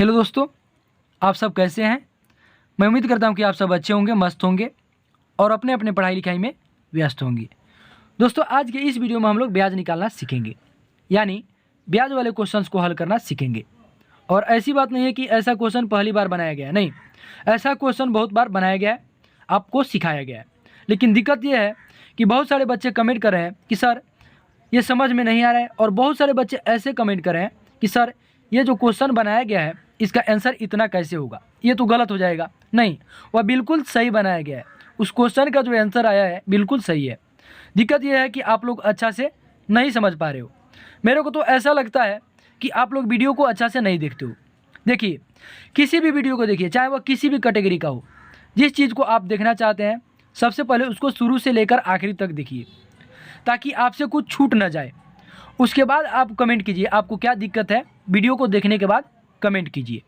Hello दोस्तों, आप सब कैसे हैं। मैं उम्मीद करता हूं कि आप सब अच्छे होंगे, मस्त होंगे और अपने अपने पढ़ाई लिखाई में व्यस्त होंगे। दोस्तों, आज के इस वीडियो में हम लोग ब्याज निकालना सीखेंगे, यानी ब्याज वाले क्वेश्चंस को हल करना सीखेंगे। और ऐसी बात नहीं है कि ऐसा क्वेश्चन पहली बार बनाया गया है, नहीं, ऐसा क्वेश्चन बहुत बार बनाया गया है, आपको सिखाया गया है। लेकिन दिक्कत यह है कि बहुत सारे बच्चे कमेंट कर रहे हैं कि सर ये समझ में नहीं आ रहा है, और बहुत सारे बच्चे ऐसे कमेंट कर रहे हैं कि सर ये जो क्वेश्चन बनाया गया है इसका आंसर इतना कैसे होगा, ये तो गलत हो जाएगा। नहीं, वह बिल्कुल सही बनाया गया है। उस क्वेश्चन का जो आंसर आया है बिल्कुल सही है। दिक्कत यह है कि आप लोग अच्छा से नहीं समझ पा रहे हो। मेरे को तो ऐसा लगता है कि आप लोग वीडियो को अच्छा से नहीं देखते हो। देखिए, किसी भी वीडियो को देखिए, चाहे वह किसी भी कैटेगरी का हो, जिस चीज़ को आप देखना चाहते हैं सबसे पहले उसको शुरू से लेकर आखिरी तक देखिए, ताकि आपसे कुछ छूट ना जाए। उसके बाद आप कमेंट कीजिए आपको क्या दिक्कत है, वीडियो को देखने के बाद कमेंट कीजिए,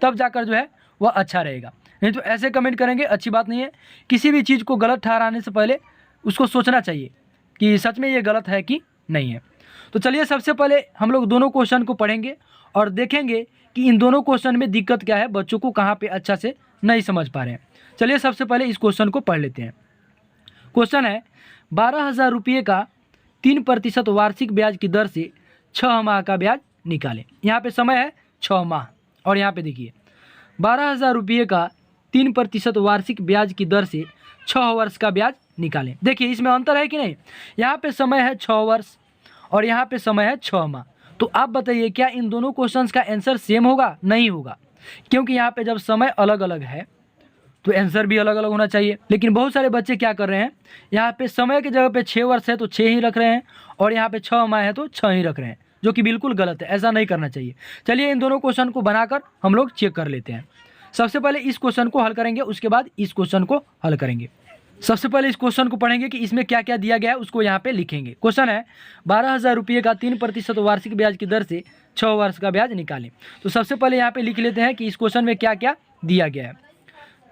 तब जाकर जो है वह अच्छा रहेगा। नहीं तो ऐसे कमेंट करेंगे, अच्छी बात नहीं है। किसी भी चीज़ को गलत ठहराने से पहले उसको सोचना चाहिए कि सच में ये गलत है कि नहीं है। तो चलिए, सबसे पहले हम लोग दोनों क्वेश्चन को पढ़ेंगे और देखेंगे कि इन दोनों क्वेश्चन में दिक्कत क्या है, बच्चों को कहाँ पे अच्छा से नहीं समझ पा रहे हैं। चलिए, सबसे पहले इस क्वेश्चन को पढ़ लेते हैं। क्वेश्चन है, 12,000 रुपये का 3% वार्षिक ब्याज की दर से 6 माह का ब्याज निकालें। यहाँ पे समय है 6 माह, और यहाँ पे देखिए 12,000 रुपये का 3% वार्षिक ब्याज की दर से 6 वर्ष का ब्याज निकालें। देखिए, इसमें अंतर है कि नहीं। यहाँ पे समय है 6 वर्ष और यहाँ पे समय है 6 माह। तो आप बताइए, क्या इन दोनों क्वेश्चंस का आंसर सेम होगा? नहीं होगा, क्योंकि यहाँ पे जब समय अलग अलग है तो आंसर भी अलग अलग होना चाहिए। लेकिन बहुत सारे बच्चे क्या कर रहे हैं, यहाँ पे समय की जगह पे 6 वर्ष है तो 6 ही रख रहे हैं, और यहाँ पे 6 माह है तो 6 ही रख रहे हैं, जो कि बिल्कुल गलत है। ऐसा नहीं करना चाहिए। चलिए, इन दोनों क्वेश्चन को बनाकर हम लोग चेक कर लेते हैं। सबसे पहले इस क्वेश्चन को हल करेंगे, उसके बाद इस क्वेश्चन को हल करेंगे। सबसे पहले इस क्वेश्चन को पढ़ेंगे कि इसमें क्या क्या दिया गया है, उसको यहाँ पे लिखेंगे। क्वेश्चन है, 12,000 रुपये का 3% वार्षिक ब्याज की दर से 6 वर्ष का ब्याज निकालें। तो सबसे पहले यहाँ पे लिख लेते हैं कि इस क्वेश्चन में क्या क्या दिया गया है।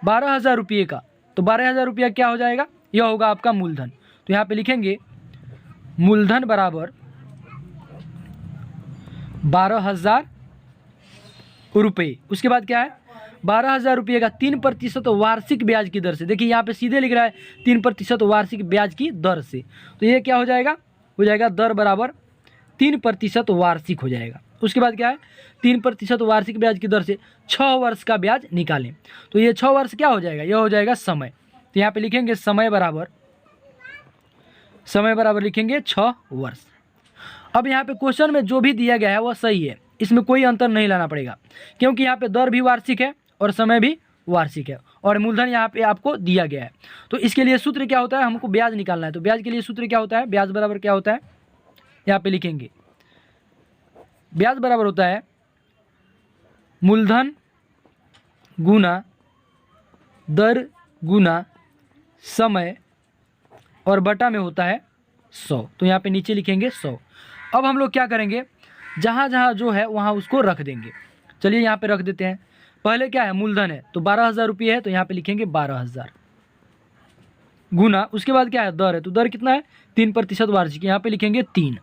12,000 रुपये का, तो 12,000 रुपया क्या हो जाएगा, यह होगा आपका मूलधन। तो यहाँ पे लिखेंगे मूलधन बराबर 12,000 रुपये। उसके बाद क्या है, 12,000 रुपये का 3% वार्षिक ब्याज की दर से। देखिए, यहाँ पे सीधे लिख रहा है 3% वार्षिक ब्याज की दर से, तो ये क्या हो जाएगा, हो जाएगा दर बराबर 3% वार्षिक हो जाएगा। उसके बाद क्या है, 3% वार्षिक ब्याज की दर से 6 वर्ष का ब्याज निकालें। तो ये 6 वर्ष क्या हो जाएगा, यह हो जाएगा समय। तो यहाँ पे लिखेंगे समय बराबर लिखेंगे 6 वर्ष। अब यहाँ पे क्वेश्चन में जो भी दिया गया है वह सही है, इसमें कोई अंतर नहीं लाना पड़ेगा, क्योंकि यहाँ पे दर भी वार्षिक है और समय भी वार्षिक है, और मूलधन यहाँ पे आपको दिया गया है। तो इसके लिए सूत्र क्या होता है, हमको ब्याज निकालना है। तो ब्याज के लिए सूत्र क्या होता है, ब्याज बराबर क्या होता है, यहाँ पे लिखेंगे ब्याज बराबर होता है मूलधन गुना दर गुना समय, और बटा में होता है 100। तो यहाँ पे नीचे लिखेंगे 100। अब हम लोग क्या करेंगे, जहाँ जहाँ जो है वहाँ उसको रख देंगे। चलिए, यहाँ पे रख देते हैं। पहले क्या है, मूलधन है, तो 12,000 रुपये है, तो यहाँ पे लिखेंगे 12,000 गुना, उसके बाद क्या है, दर है, तो दर कितना है 3% वार्षिक, यहाँ पे लिखेंगे 3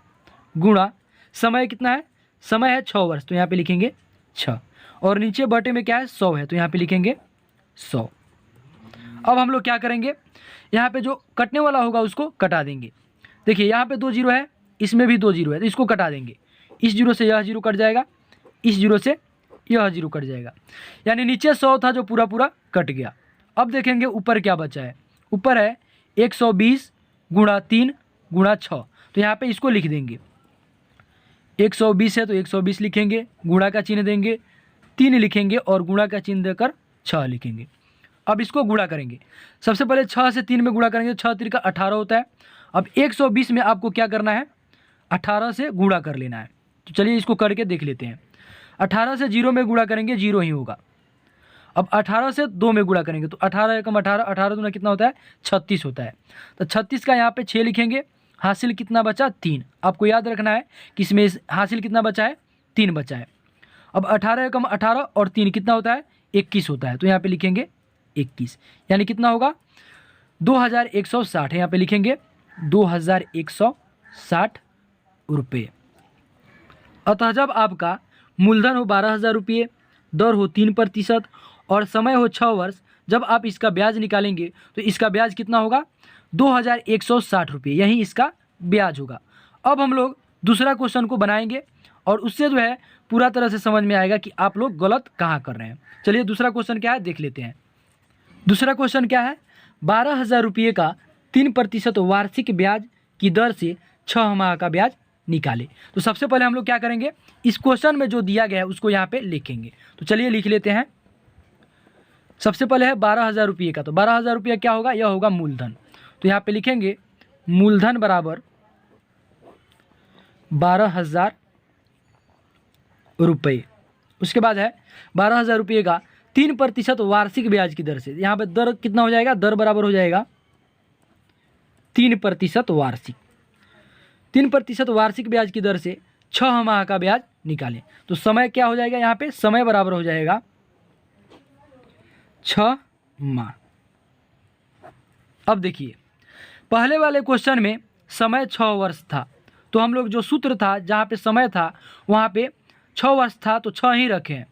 गुणा समय कितना है, समय है 6 वर्ष, तो यहाँ पे लिखेंगे 6, और नीचे बटे में क्या है 100 है, तो यहाँ पे लिखेंगे 100। अब हम लोग क्या करेंगे, यहाँ पे जो कटने वाला होगा उसको कटा देंगे। देखिए, यहाँ पे 2 जीरो है, इसमें भी 2 जीरो है, तो इसको कटा देंगे। इस जीरो से यह जीरो कट जाएगा, इस जीरो से यह जीरो कट जाएगा, यानी नीचे 100 था जो पूरा पूरा कट गया। अब देखेंगे ऊपर क्या बचा है, ऊपर है 120 गुणा 3 गुणा 6, तो यहाँ पे इसको लिख देंगे। 120 है तो 120 लिखेंगे, गुणा का चिन्ह देंगे, 3 लिखेंगे और गुणा का चिन्ह देकर 6 लिखेंगे। अब इसको गुणा करेंगे। सबसे पहले 6 से 3 में गुणा करेंगे, 6 3 18 होता है। अब 120 में आपको क्या करना है, 18 से गुणा कर लेना है। तो चलिए इसको करके देख लेते हैं। 18 से 0 में गुणा करेंगे, 0 ही होगा। अब 18 से 2 में गुणा करेंगे तो 18 एकम 18, 18 दूना कितना होता है, 36 होता है। तो 36 का यहाँ पे 6 लिखेंगे। हासिल कितना बचा, 3। आपको याद रखना है कि इसमें हासिल कितना बचा है, 3 बचा है। अब 18 एकम 18 और 3 कितना होता है, 21 होता है। तो यहाँ पे लिखेंगे 21, यानी कितना होगा, 2,160 है, यहाँ पे लिखेंगे 2,160 रुपये। अतः जब आपका मूलधन हो 12,000 रुपये, दर हो 3% और समय हो 6 वर्ष, जब आप इसका ब्याज निकालेंगे तो इसका ब्याज कितना होगा? 2160 रुपये, यही इसका ब्याज होगा। अब हम लोग दूसरा क्वेश्चन को बनाएंगे और उससे जो है पूरा तरह से समझ में आएगा कि आप लोग गलत कहाँ कर रहे हैं। चलिए दूसरा क्वेश्चन क्या है देख लेते हैं। दूसरा क्वेश्चन क्या है? 12,000 रुपये का 3% वार्षिक ब्याज की दर से 6 माह का ब्याज निकाले। तो सबसे पहले हम लोग क्या करेंगे, इस क्वेश्चन में जो दिया गया है उसको यहाँ पे लिखेंगे। तो चलिए लिख लेते हैं। सबसे पहले है 12,000 रुपये का, तो 12,000 रुपये क्या होगा? यह होगा मूलधन। तो यहाँ पे लिखेंगे मूलधन बराबर 12,000 रुपये। उसके बाद है 12,000 रुपये का 3% वार्षिक ब्याज की दर से। यहाँ पे दर कितना हो जाएगा? दर बराबर हो जाएगा 3% वार्षिक। 3% वार्षिक ब्याज की दर से 6 माह का ब्याज निकालें। तो समय क्या हो जाएगा? यहाँ पे समय बराबर हो जाएगा 6 माह। अब देखिए पहले वाले क्वेश्चन में समय 6 वर्ष था, तो हम लोग जो सूत्र था जहाँ पे समय था वहाँ पे 6 वर्ष था तो 6 ही रखें,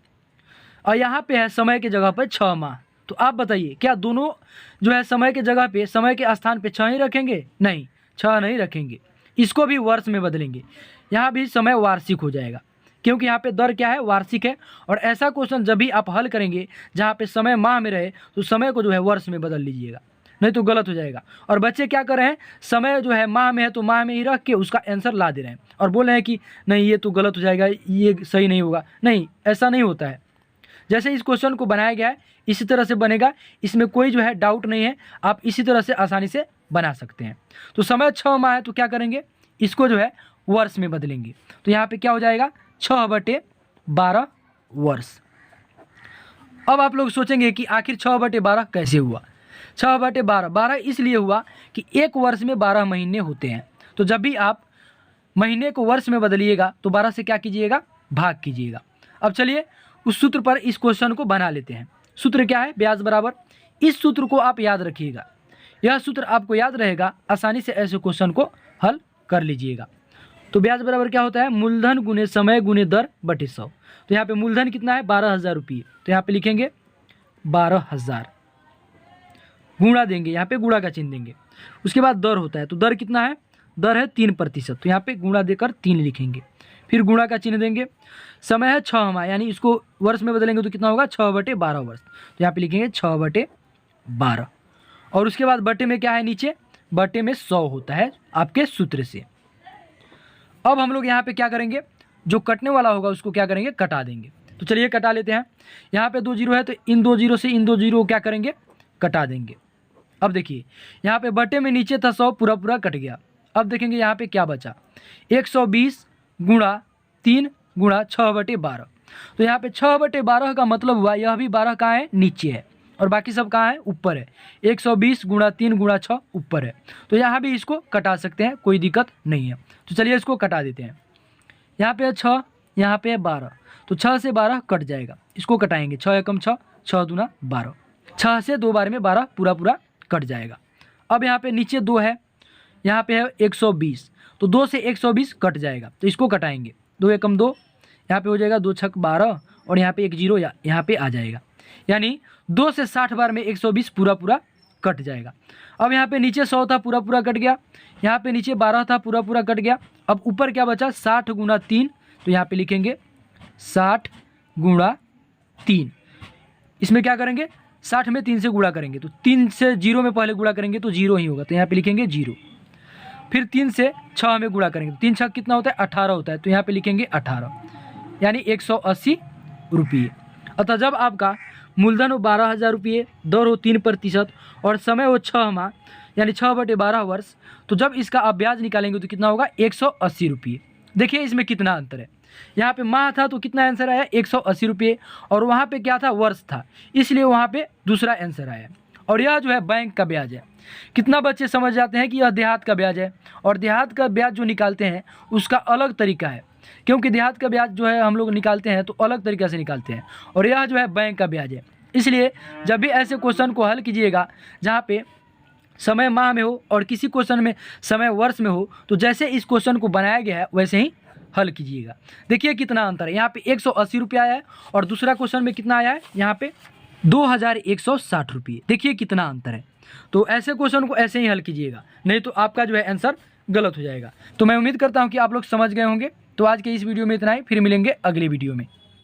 और यहाँ पे है समय की जगह पर 6 माह। तो आप बताइए क्या दोनों जो है समय की जगह पे, समय के स्थान पे 6 ही रखेंगे? नहीं, 6 नहीं रखेंगे, इसको भी वर्ष में बदलेंगे। यहाँ भी समय वार्षिक हो जाएगा क्योंकि यहाँ पे दर क्या है? वार्षिक है। और ऐसा क्वेश्चन जब भी आप हल करेंगे जहाँ पे समय माह में रहे तो समय को जो है वर्ष में बदल लीजिएगा, नहीं तो गलत हो जाएगा। और बच्चे क्या कर रहे हैं, समय जो है माह में है तो माह में ही रख के उसका आंसर ला दे रहे हैं और बोल रहे हैं कि नहीं ये तो गलत हो जाएगा, ये सही नहीं होगा। नहीं, ऐसा नहीं होता है। जैसे इस क्वेश्चन को बनाया गया है इसी तरह से बनेगा, इसमें कोई जो है डाउट नहीं है, आप इसी तरह से आसानी से बना सकते हैं। तो समय 6 माह है तो क्या करेंगे, इसको जो है वर्ष में बदलेंगे। तो यहाँ पे क्या हो जाएगा? 6/12 वर्ष। अब आप लोग सोचेंगे कि आखिर 6/12 कैसे हुआ? 6/12 12 इसलिए हुआ कि एक वर्ष में 12 महीने होते हैं। तो जब भी आप महीने को वर्ष में बदलिएगा तो 12 से क्या कीजिएगा? भाग कीजिएगा। अब चलिए उस सूत्र पर इस क्वेश्चन को बना लेते हैं। सूत्र क्या है? ब्याज बराबर, इस सूत्र को आप याद रखिएगा, यह सूत्र आपको याद रहेगा, आसानी से ऐसे क्वेश्चन को हल कर लीजिएगा। तो ब्याज बराबर क्या होता है? मूलधन गुने समय गुने दर बटे 100। तो यहाँ पे मूलधन कितना है? 12,000 रुपये, तो यहाँ पे लिखेंगे 12,000, गुणा देंगे, यहाँ पे गुणा का चिन्ह देंगे। उसके बाद दर होता है, तो दर कितना है? दर है 3%, तो यहाँ पे गुणा देकर 3 लिखेंगे, फिर गुणा का चिन्ह देंगे। समय है 6 माह, यानी इसको वर्ष में बदलेंगे तो कितना होगा? 6/12 वर्ष, तो यहाँ पे लिखेंगे 6/12। और उसके बाद बटे में क्या है? नीचे बटे में 100 होता है आपके सूत्र से। अब हम लोग यहाँ पे क्या करेंगे, जो कटने वाला होगा उसको क्या करेंगे? कटा देंगे। तो चलिए कटा लेते हैं। यहाँ पे 2 जीरो है तो इन 2 जीरो से इन 2 जीरो को क्या करेंगे? कटा देंगे। अब देखिए यहाँ पे बटे में नीचे था 100, पूरा पूरा कट गया। अब देखेंगे यहाँ पे क्या बचा? 120 गुणा 3 गुणा 6/12। तो यहाँ पे 6/12 का मतलब हुआ यह भी 12 कहाँ है? नीचे है, और बाकी सब कहाँ है? ऊपर है। 120 गुणा 3 गुणा 6 ऊपर है, तो यहाँ भी इसको कटा सकते हैं, कोई दिक्कत नहीं है। तो चलिए इसको कटा देते हैं। यहाँ पे है 6, यहाँ पे है 12, तो 6 से 12 कट जाएगा, इसको कटाएंगे। 6 एकम 6, 6 दूना 12, 6 से 2 बार में 12 पूरा पूरा कट जाएगा। अब यहाँ पे नीचे 2 है, यहाँ पे है 120, तो 2 से 120 कट जाएगा, तो इसको कटाएंगे। 2 एकम 2, यहाँ पे हो जाएगा 2 छक 12, और यहाँ पे 1 जीरो यहाँ पे आ जाएगा, यानी 2 से 60 बार में 120 पूरा पूरा कट जाएगा। अब यहाँ पे नीचे 100 था, पूरा पूरा कट गया। यहाँ पे नीचे 12 था, पूरा पूरा कट गया। अब ऊपर क्या बचा? 60 गुणा 3, तो यहाँ पे लिखेंगे 60 गुणा 3। इसमें क्या करेंगे? 60 में 3 से गुणा करेंगे, तो 3 से 0 में पहले गुणा करेंगे तो 0 ही होगा, तो यहाँ पे लिखेंगे 0। फिर 3 से 6 में गुणा करेंगे, तो 3 6 कितना होता है? 18 होता है, तो यहाँ पे लिखेंगे 18, यानी 180 रुपये। अतः जब आपका मूलधन हो 12,000 रुपये, दर हो 3% और समय हो 6 माह यानी 6/12 वर्ष, तो जब इसका आप ब्याज निकालेंगे तो कितना होगा? 180 रुपये। देखिए इसमें कितना अंतर है, यहाँ पे माह था तो कितना आंसर आया? 180 रुपये, और वहाँ पे क्या था? वर्ष था, इसलिए वहाँ पे दूसरा आंसर आया। और यह जो है बैंक का ब्याज है। कितना बच्चे समझ जाते हैं कि यह देहात का ब्याज है, और देहात का ब्याज जो निकालते हैं उसका अलग तरीका है, क्योंकि देहात का ब्याज जो है हम लोग निकालते हैं तो अलग तरीक़े से निकालते हैं, और यह जो है बैंक का ब्याज है। इसलिए जब भी ऐसे क्वेश्चन को हल कीजिएगा जहाँ पे समय माह में हो और किसी क्वेश्चन में समय वर्ष में हो, तो जैसे इस क्वेश्चन को बनाया गया है वैसे ही हल कीजिएगा। देखिए कितना अंतर है, यहाँ पे 180 रुपये आया है और दूसरा क्वेश्चन में कितना आया है, यहाँ पे 2160 रुपये। देखिए कितना अंतर है। तो ऐसे क्वेश्चन को ऐसे ही हल कीजिएगा, नहीं तो आपका जो है आंसर गलत हो जाएगा। तो मैं उम्मीद करता हूँ कि आप लोग समझ गए होंगे। तो आज के इस वीडियो में इतना ही, फिर मिलेंगे अगले वीडियो में।